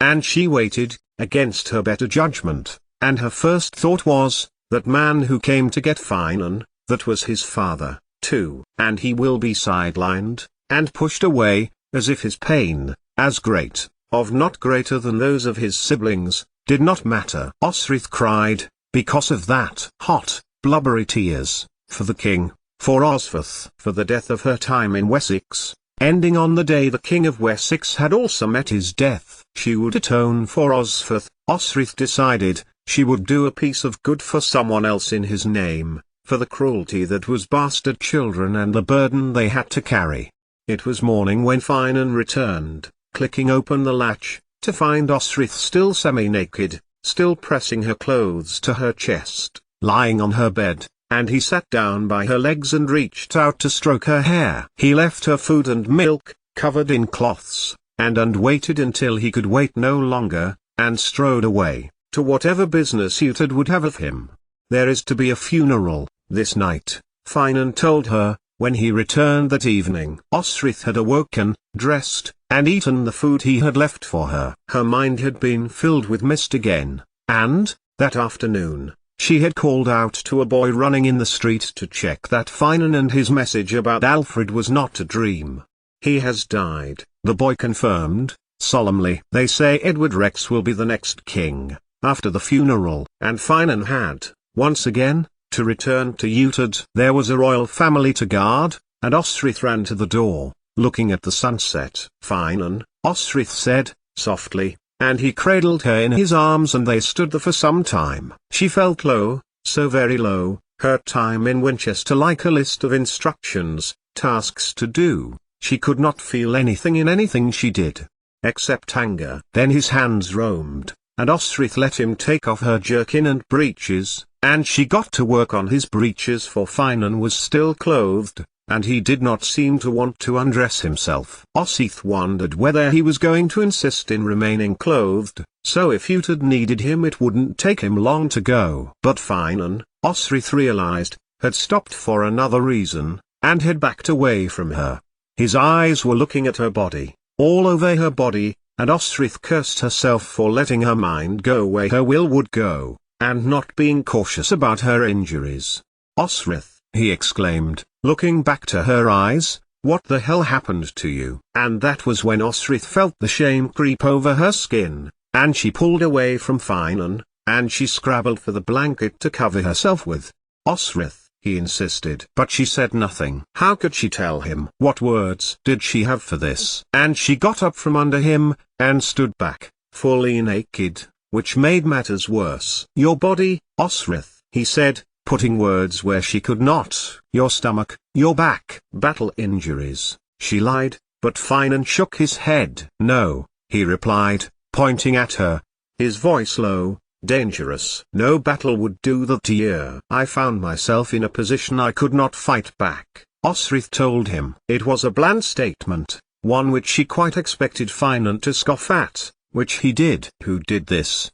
and she waited, against her better judgment, and her first thought was, that man who came to get Finan, that was his father, too. And he will be sidelined, and pushed away, as if his pain, as great, of not greater than those of his siblings, did not matter. Osrith cried, because of that hot, blubbery tears, for the king, for Osferth, for the death of her time in Wessex, ending on the day the King of Wessex had also met his death. She would atone for Osferth. Osrith decided, she would do a piece of good for someone else in his name, for the cruelty that was bastard children and the burden they had to carry. It was morning when Finan returned, clicking open the latch, to find Osrith still semi-naked, still pressing her clothes to her chest, lying on her bed, and he sat down by her legs and reached out to stroke her hair. He left her food and milk, covered in cloths, and waited until he could wait no longer, and strode away, to whatever business Uhtred would have of him. There is to be a funeral, this night, Finan told her, when he returned that evening. Osrith had awoken, dressed, and eaten the food he had left for her. Her mind had been filled with mist again, and, that afternoon, she had called out to a boy running in the street to check that Finan and his message about Alfred was not a dream. He has died, the boy confirmed, solemnly. They say Edward Rex will be the next king, after the funeral. And Finan had, once again, to return to Uhtred. There was a royal family to guard, and Osrith ran to the door, looking at the sunset. Finan, Osrith said, softly, and he cradled her in his arms and they stood there for some time. She felt low, so very low, her time in Winchester like a list of instructions, tasks to do. She could not feel anything in anything she did, except anger. Then his hands roamed, and Osrith let him take off her jerkin and breeches, and she got to work on his breeches, for Finan was still clothed, and he did not seem to want to undress himself. Osrith wondered whether he was going to insist in remaining clothed, so if Uhtred needed him it wouldn't take him long to go. But Finan, Osrith realized, had stopped for another reason, and had backed away from her. His eyes were looking at her body, all over her body, and Osrith cursed herself for letting her mind go where her will would go, and not being cautious about her injuries. Osrith, he exclaimed, looking back to her eyes, what the hell happened to you? And that was when Osrith felt the shame creep over her skin, and she pulled away from Finan, and she scrabbled for the blanket to cover herself with. Osrith, he insisted. But she said nothing. How could she tell him? What words did she have for this? And she got up from under him, and stood back, fully naked, which made matters worse. Your body, Osrith, he said, putting words where she could not. Your stomach, your back. Battle injuries, she lied, but Finan shook his head. No, he replied, pointing at her, his voice low. Dangerous. No battle would do that to you. I found myself in a position I could not fight back, Osrith told him. It was a bland statement, one which she quite expected Finan to scoff at, which he did. Who did this?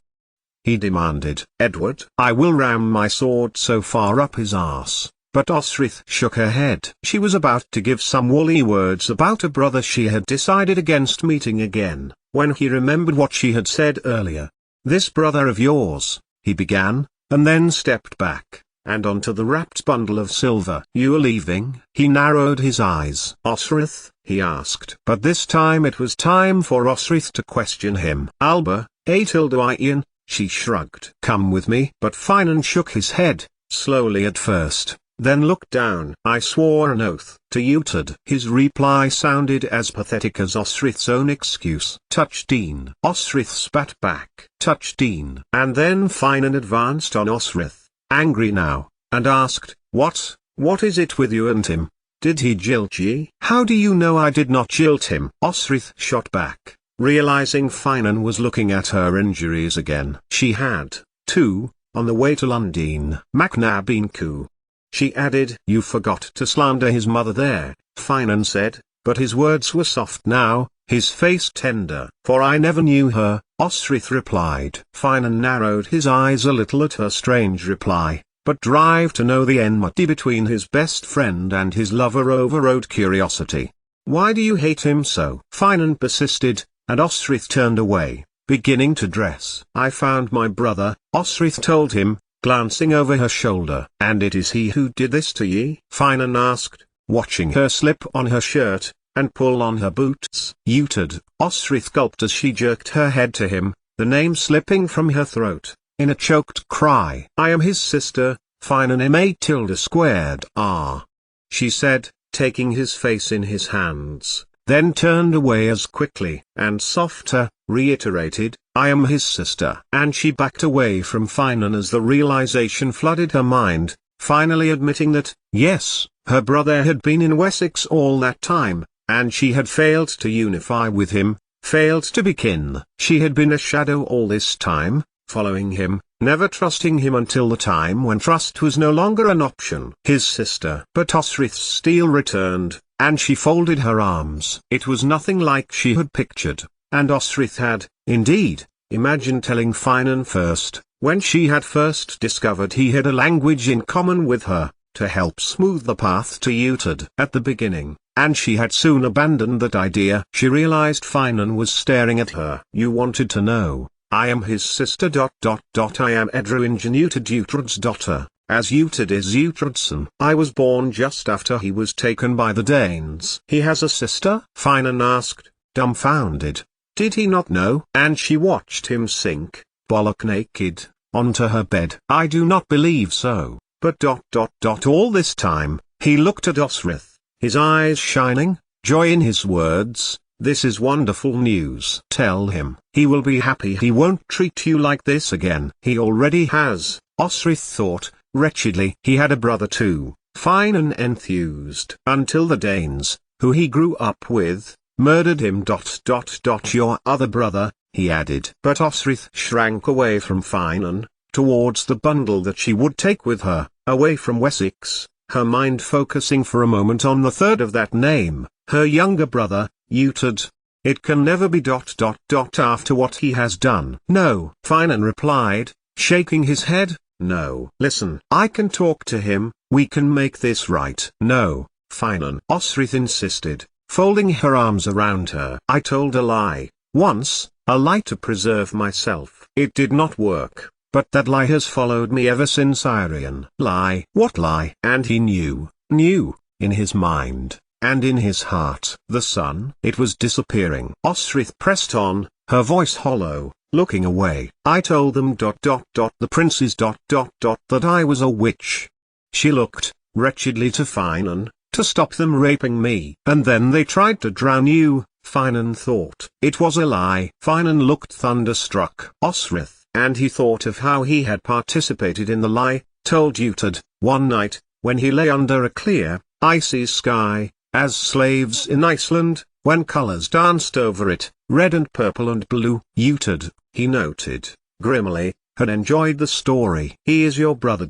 He demanded. Edward. I will ram my sword so far up his arse. But Osrith shook her head. She was about to give some woolly words about a brother she had decided against meeting again, when he remembered what she had said earlier. This brother of yours, he began, and then stepped back, and onto the wrapped bundle of silver. You are leaving? He narrowed his eyes. Osrith, he asked. But this time it was time for Osrith to question him. Alba, Atildoian, she shrugged. Come with me. But Finan shook his head, slowly at first, then looked down. I swore an oath to Uhtred. His reply sounded as pathetic as Osrith's own excuse. Touch Dean. Osrith spat back. Touch Dean. And then Finan advanced on Osrith, angry now, and asked, What is it with you and him? Did he jilt ye? How do you know I did not jilt him? Osrith shot back, realizing Finan was looking at her injuries again. She had, too, on the way to Lundin. Macnabinku. She added, You forgot to slander his mother there, Finan said, but his words were soft now, his face tender. For I never knew her, Osrith replied. Finan narrowed his eyes a little at her strange reply, but drive to know the enmity between his best friend and his lover overrode curiosity. Why do you hate him so? Finan persisted, and Osrith turned away, beginning to dress. "I found my brother," Osrith told him, glancing over her shoulder. "And it is he who did this to ye?" Finan asked, watching her slip on her shirt, and pull on her boots. "Uted," Osrith gulped as she jerked her head to him, the name slipping from her throat, in a choked cry. "I am his sister, Finan Ma2R," she said, taking his face in his hands, then turned away as quickly, and softer, reiterated, "I am his sister." And she backed away from Finan as the realization flooded her mind, finally admitting that, yes, her brother had been in Wessex all that time, and she had failed to unify with him, failed to be kin. She had been a shadow all this time, following him, never trusting him until the time when trust was no longer an option. His sister. But Osrith's steel returned, and she folded her arms. It was nothing like she had pictured, and Osrith had, indeed, imagined telling Finan first, when she had first discovered he had a language in common with her, to help smooth the path to Uted at the beginning, and she had soon abandoned that idea. She realized Finan was staring at her. "You wanted to know. I am his sister. I am Edruingen Uhtred's daughter, as Uhtred is Uhtredson. I was born just after he was taken by the Danes." "He has a sister?" Finan asked, dumbfounded. Did he not know? And she watched him sink, bollock naked, onto her bed. "I do not believe so, but all this time, he looked at Osrith, his eyes shining, joy in his words. "This is wonderful news. Tell him. He will be happy. He won't treat you like this again." "He already has," Osrith thought, wretchedly. He had a brother too, Finan enthused. "Until the Danes, who he grew up with, murdered him. Your other brother," he added. But Osrith shrank away from Finan, towards the bundle that she would take with her, away from Wessex, her mind focusing for a moment on the third of that name, her younger brother, Uhtred. "It can never be. After what he has done." "No," Finan replied, shaking his head, "no." "Listen, I can talk to him, we can make this right." "No, Finan," Osrith insisted, folding her arms around her. "I told a lie, once, a lie to preserve myself. It did not work, but that lie has followed me ever since Irian." "Lie? What lie?" And he knew, in his mind, and in his heart. The sun. It was disappearing. Osrith pressed on, her voice hollow, looking away. "I told them. The princes. That I was a witch." She looked, wretchedly to Finan, "to stop them raping me." "And then they tried to drown you," Finan thought. "It was a lie." Finan looked thunderstruck. Osrith. And he thought of how he had participated in the lie, told Uhtred, one night, when he lay under a clear, icy sky, as slaves in Iceland, when colors danced over it, red and purple and blue. Uhtred, he noted, grimly, had enjoyed the story. "He is your brother.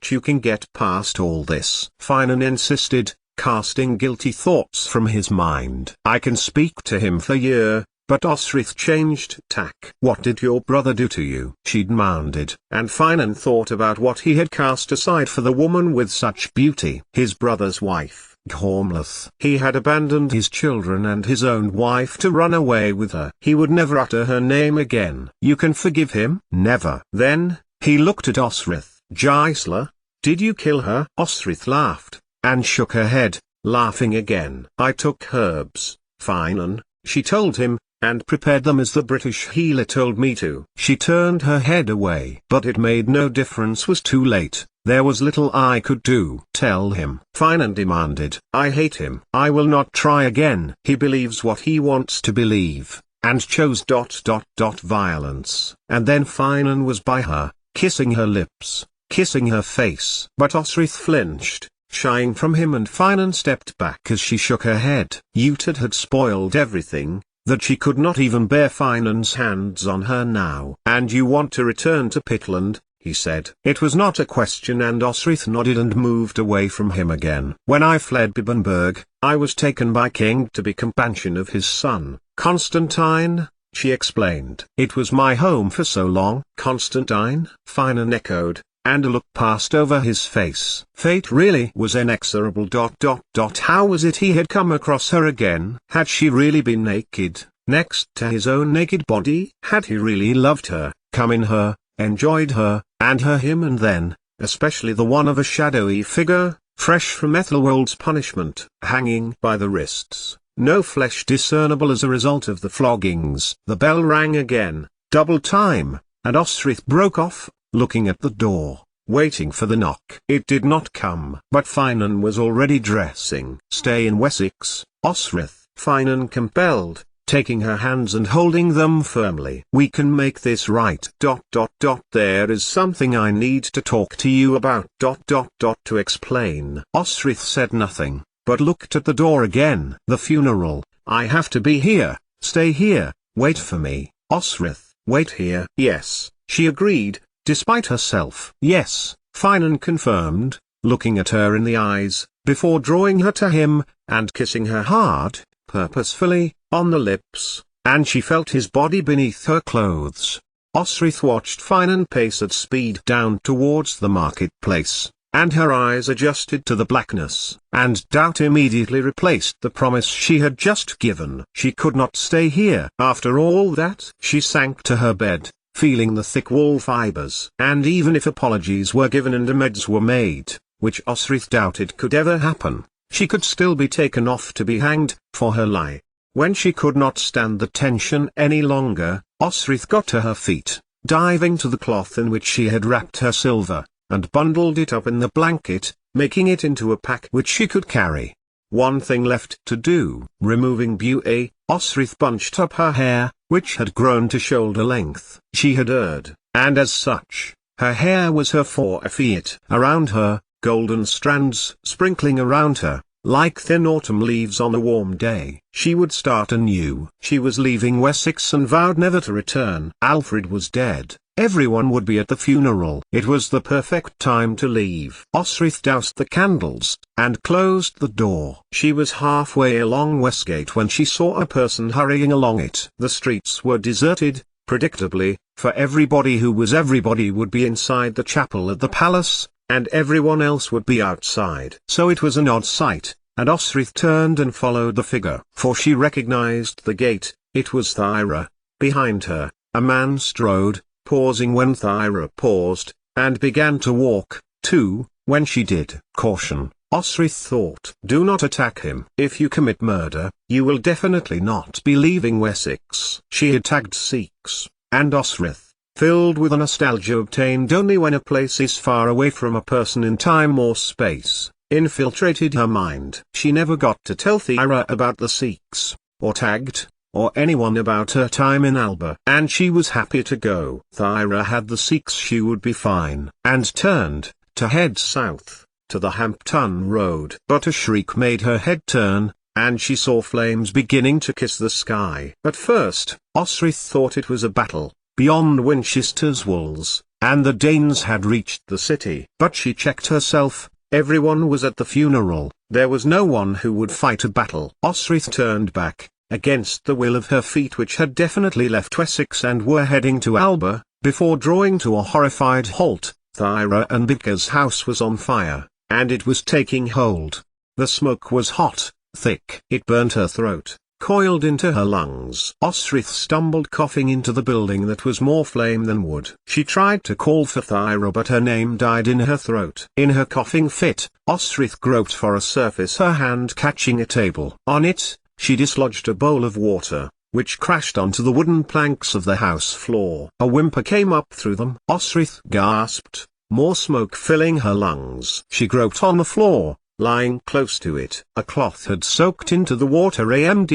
You can get past all this," Finan insisted, casting guilty thoughts from his mind. "I can speak to him for a year." But Osrith changed tack. "What did your brother do to you?" she demanded. And Finan thought about what he had cast aside for the woman with such beauty. His brother's wife, Gormlath. He had abandoned his children and his own wife to run away with her. He would never utter her name again. "You can forgive him?" "Never." Then, he looked at Osrith. "Gisela, did you kill her?" Osrith laughed, and shook her head, laughing again. "I took herbs, Finan," she told him, "and prepared them as the British healer told me to." She turned her head away. But it made no difference. Was too late. There was little I could do. "Tell him," Finan demanded. "I hate him. I will not try again." "He believes what he wants to believe, and chose violence." And then Finan was by her, kissing her lips, kissing her face. But Osrith flinched, shying from him, and Finan stepped back as she shook her head. Uhtred had spoiled everything, that she could not even bear Finan's hands on her now. "And you want to return to Pitland?" he said. It was not a question, and Osrith nodded and moved away from him again. "When I fled Bibbenberg, I was taken by King to be companion of his son, Constantine," she explained. "It was my home for so long." "Constantine?" Finan echoed, and a look passed over his face. Fate really was inexorable. How was it he had come across her again? Had she really been naked, next to his own naked body. Had he really loved her, come in her, enjoyed her, and her him and then, especially the one of a shadowy figure, fresh from Ethelwold's punishment, hanging by the wrists, no flesh discernible as a result of the floggings. The bell rang again, double time, and Osrith broke off, looking at the door, waiting for the knock. It did not come. But Finan was already dressing. Stay in Wessex, Osrith, Finan compelled, taking her hands and holding them firmly. We can make this right. There is something I need to talk to you about. To explain. Osrith said nothing, but looked at the door again. The funeral. I have to be here. Stay here. Wait for me. Osrith, wait here. Yes, she agreed, despite herself. Yes, Finan confirmed, looking at her in the eyes, before drawing her to him, and kissing her hard, purposefully, on the lips, and she felt his body beneath her clothes. Osrith watched Finan pace at speed down towards the marketplace, and her eyes adjusted to the blackness, and doubt immediately replaced the promise she had just given. She could not stay here. After all that, she sank to her bed, feeling the thick wall fibers. And even if apologies were given and amends were made, which Osrith doubted could ever happen, she could still be taken off to be hanged, for her lie. When she could not stand the tension any longer, Osrith got to her feet, diving to the cloth in which she had wrapped her silver, and bundled it up in the blanket, making it into a pack which she could carry. One thing left to do. Removing buée, Osrith bunched up her hair, which had grown to shoulder length. She had erred, and as such, her hair was her forefeet. Around her, golden strands sprinkling around her, like thin autumn leaves on a warm day. She would start anew. She was leaving Wessex and vowed never to return. Alfred was dead. Everyone would be at the funeral. It was the perfect time to leave. Osrith doused the candles, and closed the door. She was halfway along Westgate when she saw a person hurrying along it. The streets were deserted, predictably, for everybody who was everybody would be inside the chapel at the palace, and everyone else would be outside. So it was an odd sight, and Osrith turned and followed the figure. For she recognized the gait. It was Thyra. Behind her, a man strode, pausing when Thyra paused, and began to walk, too, when she did. Caution, Osrith thought. Do not attack him. If you commit murder, you will definitely not be leaving Wessex. She had tagged Sikhs, and Osrith, filled with a nostalgia obtained only when a place is far away from a person in time or space, infiltrated her mind. She never got to tell Thyra about the Sikhs, or tagged, or anyone about her time in Alba. And she was happy to go. Thyra had the Sikhs, she would be fine. And turned, to head south, to the Hampton Road. But a shriek made her head turn, and she saw flames beginning to kiss the sky. At first, Osrith thought it was a battle, beyond Winchester's walls, and the Danes had reached the city. But she checked herself. Everyone was at the funeral. There was no one who would fight a battle. Osrith turned back, against the will of her feet, which had definitely left Wessex and were heading to Alba, before drawing to a horrified halt. Thyra and Bicker's house was on fire, and it was taking hold. The smoke was hot, thick. It burned her throat, coiled into her lungs. Osrith stumbled coughing into the building that was more flame than wood. She tried to call for Thyra, but her name died in her throat. In her coughing fit, Osrith groped for a surface, her hand catching a table. On it, she dislodged a bowl of water, which crashed onto the wooden planks of the house floor. A whimper came up through them. Osrith gasped, more smoke filling her lungs. She groped on the floor, lying close to it. A cloth had soaked into the water.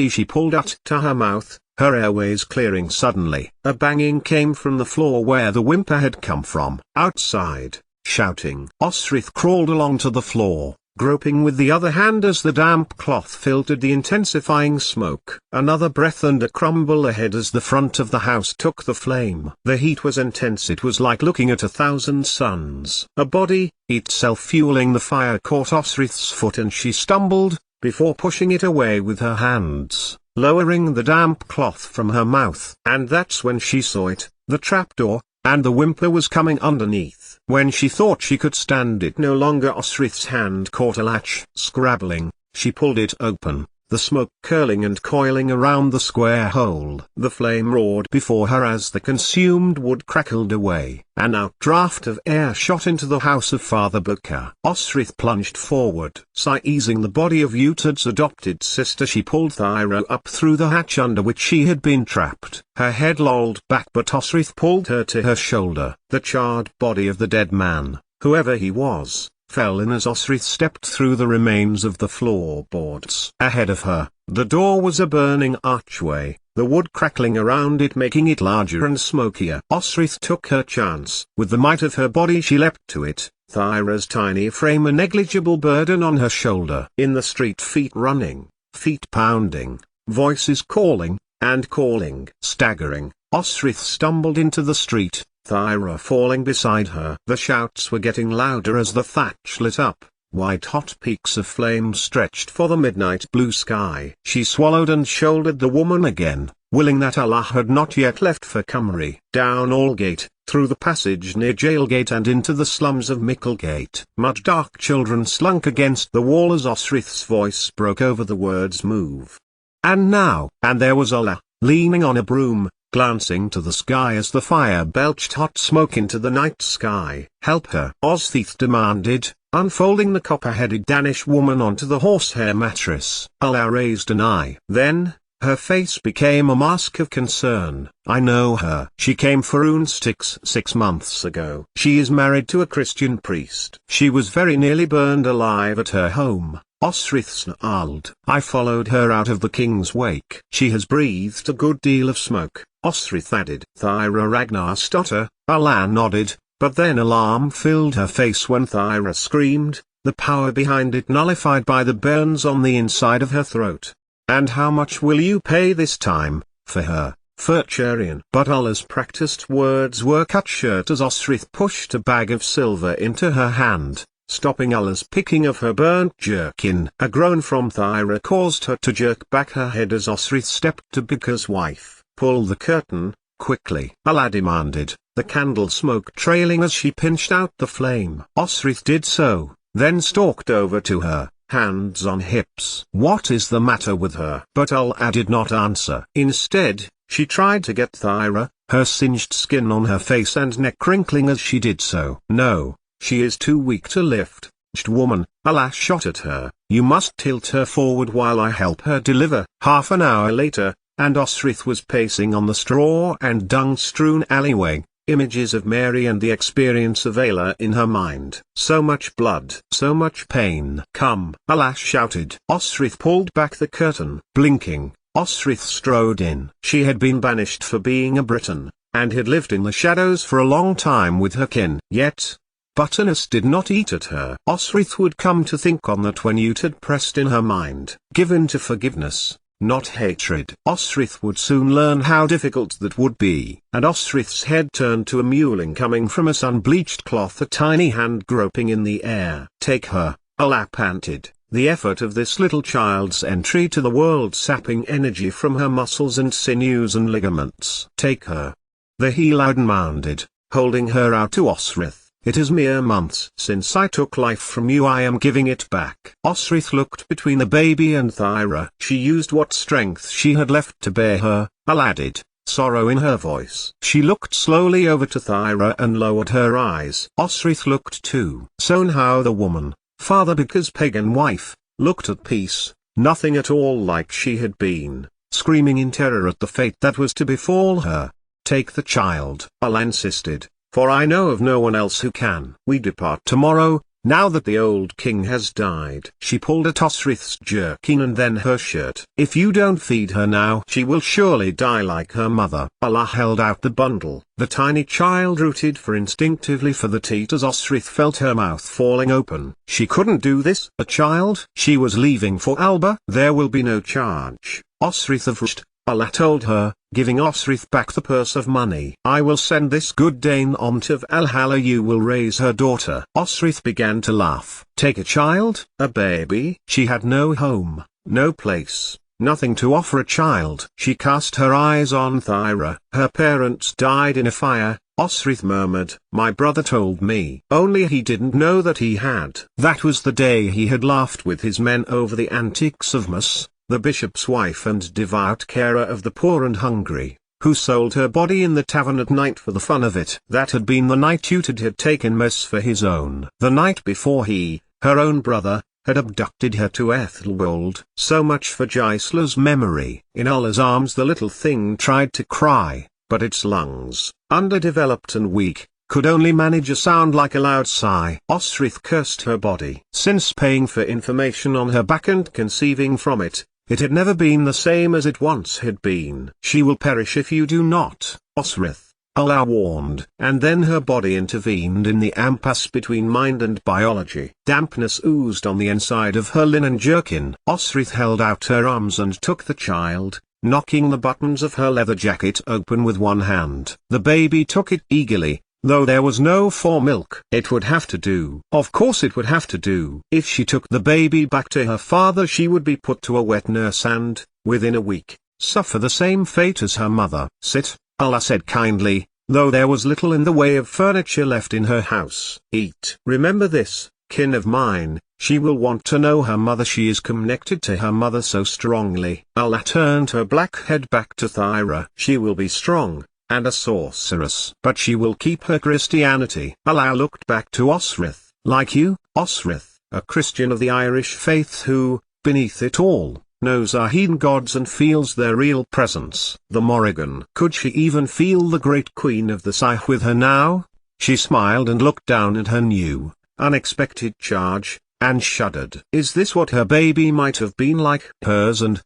She pulled it to her mouth, her airways clearing suddenly. A banging came from the floor where the whimper had come from. Outside, shouting. Osrith crawled along to the floor, groping with the other hand as the damp cloth filtered the intensifying smoke. Another breath and a crumble ahead as the front of the house took the flame. The heat was intense. It was like looking at 1,000 suns. A body, itself fueling the fire, caught Osrith's foot and she stumbled, before pushing it away with her hands, lowering the damp cloth from her mouth. And that's when she saw it, the trapdoor, and the whimper was coming underneath. When she thought she could stand it no longer, Osrith's hand caught a latch. Scrabbling, she pulled it open, the smoke curling and coiling around the square hole. The flame roared before her as the consumed wood crackled away. An outdraft of air shot into the house of Father Bukka. Osrith plunged forward. Seizing the body of Utad's adopted sister, she pulled Thyra up through the hatch under which she had been trapped. Her head lolled back, but Osrith pulled her to her shoulder. The charred body of the dead man, whoever he was, fell in as Osrith stepped through the remains of the floorboards. Ahead of her, the door was a burning archway, the wood crackling around it making it larger and smokier. Osrith took her chance. With the might of her body she leapt to it, Thyra's tiny frame a negligible burden on her shoulder. In the street, feet running, feet pounding, voices calling, and calling. Staggering, Osrith stumbled into the street, Thyra falling beside her. The shouts were getting louder as the thatch lit up. White-hot peaks of flame stretched for the midnight blue sky. She swallowed and shouldered the woman again, willing that Allah had not yet left for Cymru. Down Aldgate, through the passage near Jailgate and into the slums of Micklegate. Mud-dark children slunk against the wall as Osrith's voice broke over the words "move." And now, and there was Allah, leaning on a broom, glancing to the sky as the fire belched hot smoke into the night sky. "Help her," Osrith demanded, unfolding the copper-headed Danish woman onto the horsehair mattress. Allah raised an eye. Then, her face became a mask of concern. "I know her. She came for Runesticks 6 months ago. She is married to a Christian priest. She was very nearly burned alive at her home." Osrith snarled. "I followed her out of the king's wake. She has breathed a good deal of smoke," Osrith added. Thyra Ragnarstotter. Allah nodded, but then alarm filled her face when Thyra screamed, the power behind it nullified by the burns on the inside of her throat. "And how much will you pay this time, for her, Furcherian?" But Allah's practiced words were cut short as Osrith pushed a bag of silver into her hand, stopping Allah's picking of her burnt jerkin. A groan from Thyra caused her to jerk back her head as Osrith stepped to Bukka's wife. "Pull the curtain, quickly," Allah demanded, the candle smoke trailing as she pinched out the flame. Osrith did so, then stalked over to her, hands on hips. What is the matter with her? But Allah did not answer. Instead, she tried to get Thyra, her singed skin on her face and neck crinkling as she did so. "No, she is too weak to lift." "Woman," Allah shot at her, "you must tilt her forward while I help her deliver." Half an hour later, and Osrith was pacing on the straw and dung-strewn alleyway, images of Mary and the experience of Allah in her mind. So much blood, so much pain. "Come," Allah shouted. Osrith pulled back the curtain. Blinking, Osrith strode in. She had been banished for being a Briton, and had lived in the shadows for a long time with her kin. Yet, bitterness did not eat at her. Osrith would come to think on that when Utad pressed in her mind. Given to forgiveness, not hatred. Osrith would soon learn how difficult that would be. And Osrith's head turned to a mewling coming from a sun-bleached cloth, a tiny hand groping in the air. "Take her," Allah panted, the effort of this little child's entry to the world sapping energy from her muscles and sinews and ligaments. "Take her," the healer demanded, holding her out to Osrith. "It is mere months since I took life from you. I am giving it back." Osrith looked between the baby and Thyra. She used what strength she had left to bear her, Allah added, sorrow in her voice. She looked slowly over to Thyra and lowered her eyes. Osrith looked too. Somehow the woman, Father Bukka's pagan wife, looked at peace, nothing at all like she had been, screaming in terror at the fate that was to befall her. "Take the child," Allah insisted, "for I know of no one else who can. We depart tomorrow, now that the old king has died." She pulled at Osrith's jerkin and then her shirt. "If you don't feed her now, she will surely die like her mother." Allah held out the bundle. The tiny child rooted instinctively for the teat as Osrith felt her mouth falling open. She couldn't do this. A child? She was leaving for Alba. "There will be no charge, Osrith of Rusht," Allah told her, giving Osrith back the purse of money. "I will send this good Dane on to Valhalla. You will raise her daughter." Osrith began to laugh. Take a child? A baby? She had no home, no place, nothing to offer a child. She cast her eyes on Thyra. "Her parents died in a fire," Osrith murmured. "My brother told me." Only he didn't know that he had. That was the day he had laughed with his men over the antics of Mus, the bishop's wife and devout carer of the poor and hungry, who sold her body in the tavern at night for the fun of it. That had been the night Utid had taken Mess for his own. The night before he, her own brother, had abducted her to Ethelwold. So much for Gisla's memory. In Allah's arms the little thing tried to cry, but its lungs, underdeveloped and weak, could only manage a sound like a loud sigh. Osrith cursed her body. Since paying for information on her back and conceiving from it, it had never been the same as it once had been. She will perish if you do not, Osrith, Allah warned. And then her body intervened in the impasse between mind and biology. Dampness oozed on the inside of her linen jerkin. Osrith held out her arms and took the child, knocking the buttons of her leather jacket open with one hand. The baby took it eagerly, though there was no milk. It would have to do. Of course it would have to do. If she took the baby back to her father she would be put to a wet nurse and, within a week, suffer the same fate as her mother. Sit, Allah said kindly, though there was little in the way of furniture left in her house. Eat. Remember this, kin of mine, she will want to know her mother. She is connected to her mother so strongly. Allah turned her black head back to Thyra. She will be strong, and a sorceress, but she will keep her Christianity. Allah looked back to Osrith. Like you, Osrith, a Christian of the Irish faith who, beneath it all, knows our heathen gods and feels their real presence. The Morrigan. Could she even feel the great queen of the Scythe with her now? She smiled and looked down at her new, unexpected charge, and shuddered. Is this what her baby might have been like? Hers and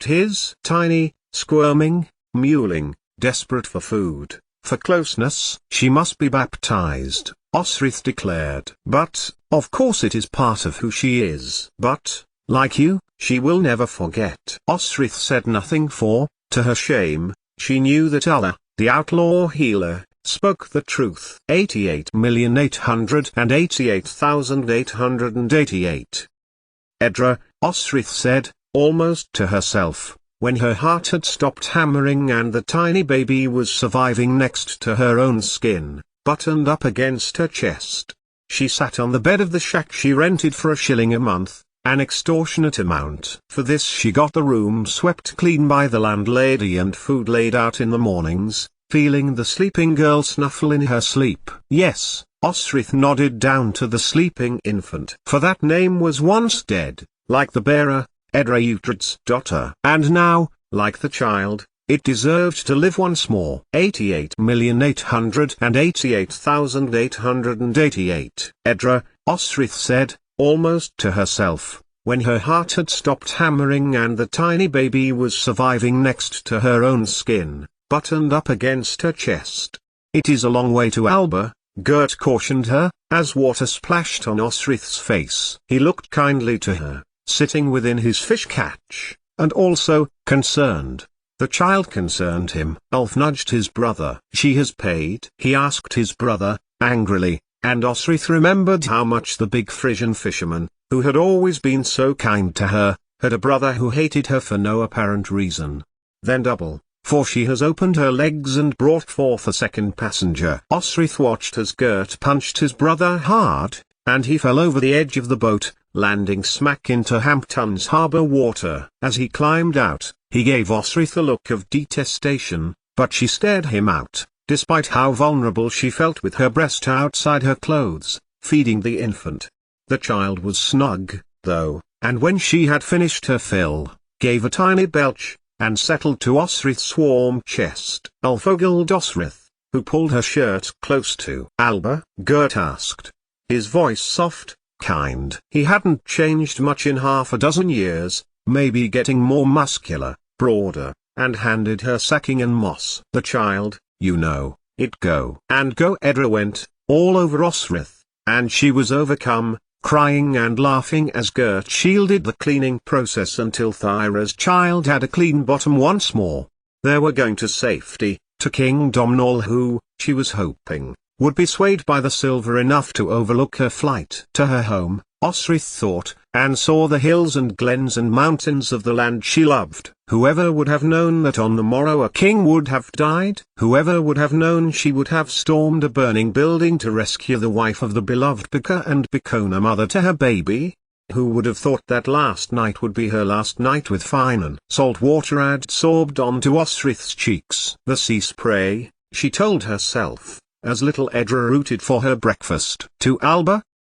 his? Tiny, squirming, mewling, desperate for food, for closeness. She must be baptized, Osrith declared. But, of course it is part of who she is. But, like you, she will never forget. Osrith said nothing for, to her shame, she knew that Allah, the outlaw healer, spoke the truth. 88,888,888. Edra, Osrith said, almost to herself, when her heart had stopped hammering and the tiny baby was surviving next to her own skin, buttoned up against her chest. She sat on the bed of the shack she rented for $1 a month, an extortionate amount. For this she got the room swept clean by the landlady and food laid out in the mornings, feeling the sleeping girl snuffle in her sleep. Yes, Osrith nodded down to the sleeping infant. For that name was once dead, like the bearer, Edra Uhtred's daughter. And now, like the child, it deserved to live once more. 88,888,888. Edra, Osrith said, almost to herself, when her heart had stopped hammering and the tiny baby was surviving next to her own skin, buttoned up against her chest. It is a long way to Alba, Gert cautioned her, as water splashed on Osrith's face. He looked kindly to her, sitting within his fish catch, and also, concerned. The child concerned him. Ulf nudged his brother. She has paid? He asked his brother, angrily, and Osrith remembered how much the big Frisian fisherman, who had always been so kind to her, had a brother who hated her for no apparent reason. Then double, for she has opened her legs and brought forth a second passenger. Osrith watched as Gert punched his brother hard, and he fell over the edge of the boat, landing smack into Hampton's harbour water. As he climbed out, he gave Osrith a look of detestation, but she stared him out, despite how vulnerable she felt with her breast outside her clothes, feeding the infant. The child was snug, though, and when she had finished her fill, gave a tiny belch, and settled to Osrith's warm chest. Ulf ogled Osrith, who pulled her shirt close to Alba. Gert asked, his voice soft, kind. He hadn't changed much in half a dozen years, maybe getting more muscular, broader, and handed her sacking and moss. The child, you know, it go. And go Edra went, all over Osrith, and she was overcome, crying and laughing as Gert shielded the cleaning process until Thyra's child had a clean bottom once more. They were going to safety, to King Domhnall who, she was hoping, would be swayed by the silver enough to overlook her flight to her home, Osrith thought, and saw the hills and glens and mountains of the land she loved. Whoever would have known that on the morrow a king would have died? Whoever would have known she would have stormed a burning building to rescue the wife of the beloved Bika and Bikona mother to her baby? Who would have thought that last night would be her last night with Finan? Salt water adsorbed onto Osrith's cheeks. The sea spray, she told herself, as little Edra rooted for her breakfast. To Alba,